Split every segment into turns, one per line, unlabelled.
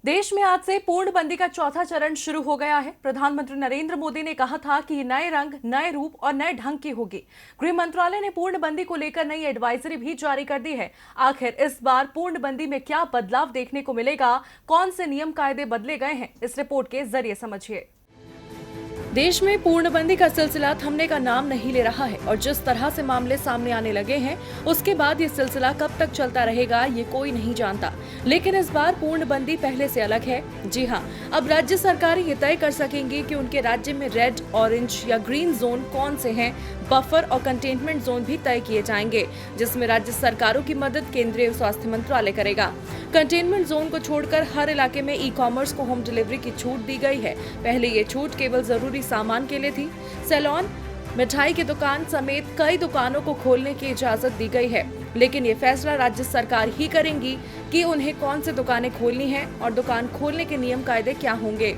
देश में आज से पूर्णबंदी का चौथा चरण शुरू हो गया है। प्रधानमंत्री नरेंद्र मोदी ने कहा था कि ये नए रंग, नए रूप और नए ढंग की होगी। गृह मंत्रालय ने पूर्णबंदी को लेकर नई एडवाइजरी भी जारी कर दी है। आखिर इस बार पूर्णबंदी में क्या बदलाव देखने को मिलेगा, कौन से नियम कायदे बदले गए हैं, इस रिपोर्ट के जरिए समझिए। देश में पूर्णबंदी का सिलसिला थमने का नाम नहीं ले रहा है और जिस तरह से मामले सामने आने लगे हैं, उसके बाद ये सिलसिला कब तक चलता रहेगा ये कोई नहीं जानता। लेकिन इस बार पूर्णबंदी पहले से अलग है। जी हाँ, अब राज्य सरकारें ये तय कर सकेंगी कि उनके राज्य में रेड, ऑरेंज या ग्रीन जोन कौन से हैं। बफर और कंटेनमेंट जोन भी तय किए जाएंगे, जिसमें राज्य सरकारों की मदद केंद्रीय स्वास्थ्य मंत्रालय करेगा। कंटेनमेंट जोन को छोड़कर हर इलाके में ई-कॉमर्स को होम डिलीवरी की छूट दी गई है। पहले ये छूट केवल जरूरी सामान के लिए थी। सैलून, मिठाई की दुकान समेत कई दुकानों को खोलने की इजाजत दी गई है, लेकिन ये फैसला राज्य सरकार ही करेंगी कि उन्हें कौन सी दुकानें खोलनी है और दुकान खोलने के नियम कायदे क्या होंगे।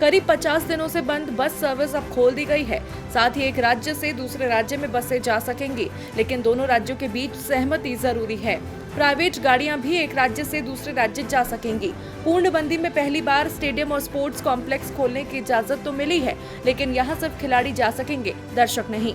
करीब 50 दिनों से बंद बस सर्विस अब खोल दी गई है। साथ ही एक राज्य से दूसरे राज्य में बसें जा सकेंगी, लेकिन दोनों राज्यों के बीच सहमति जरूरी है। प्राइवेट गाड़ियां भी एक राज्य से दूसरे राज्य जा सकेंगी। पूर्णबंदी में पहली बार स्टेडियम और स्पोर्ट्स कॉम्प्लेक्स खोलने की इजाजत तो मिली है, लेकिन यहां सिर्फ खिलाड़ी जा सकेंगे, दर्शक नहीं।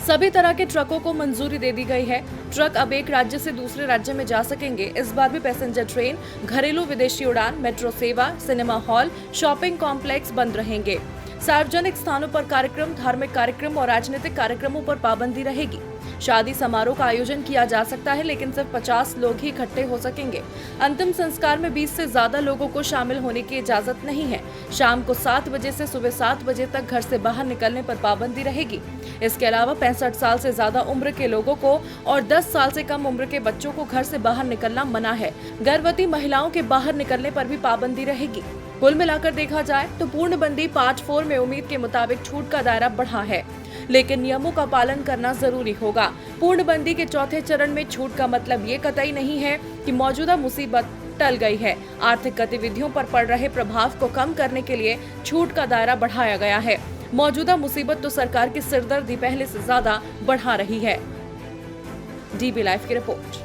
सभी तरह के ट्रकों को मंजूरी दे दी गई है। ट्रक अब एक राज्य से दूसरे राज्य में जा सकेंगे। इस बार भी पैसेंजर ट्रेन, घरेलू विदेशी उड़ान, मेट्रो सेवा, सिनेमा हॉल, शॉपिंग कॉम्प्लेक्स बंद रहेंगे। सार्वजनिक स्थानों पर कार्यक्रम, धार्मिक कार्यक्रम और राजनीतिक कार्यक्रमों पर पाबंदी रहेगी। शादी समारोह का आयोजन किया जा सकता है, लेकिन सिर्फ 50 लोग ही इकट्ठे हो सकेंगे। अंतिम संस्कार में 20 से ज्यादा लोगों को शामिल होने की इजाजत नहीं है। शाम को 7 बजे से सुबह 7 बजे तक घर से बाहर निकलने पर पाबंदी रहेगी। इसके अलावा 65 साल से ज्यादा उम्र के लोगों को और 10 साल से कम उम्र के बच्चों को घर से बाहर निकलना मना है। गर्भवती महिलाओं के बाहर निकलने पर भी पाबंदी रहेगी। कुल मिलाकर देखा जाए तो पूर्णबंदी पार्ट 4 में उम्मीद के मुताबिक छूट का दायरा बढ़ा है, लेकिन नियमों का पालन करना जरूरी होगा। पूर्णबंदी के चौथे चरण में छूट का मतलब ये कतई नहीं है कि मौजूदा मुसीबत टल गई है। आर्थिक गतिविधियों पर पड़ रहे प्रभाव को कम करने के लिए छूट का दायरा बढ़ाया गया है। मौजूदा मुसीबत तो सरकार की सिरदर्दी पहले से ज्यादा बढ़ा रही है। डीबी लाइव की रिपोर्ट।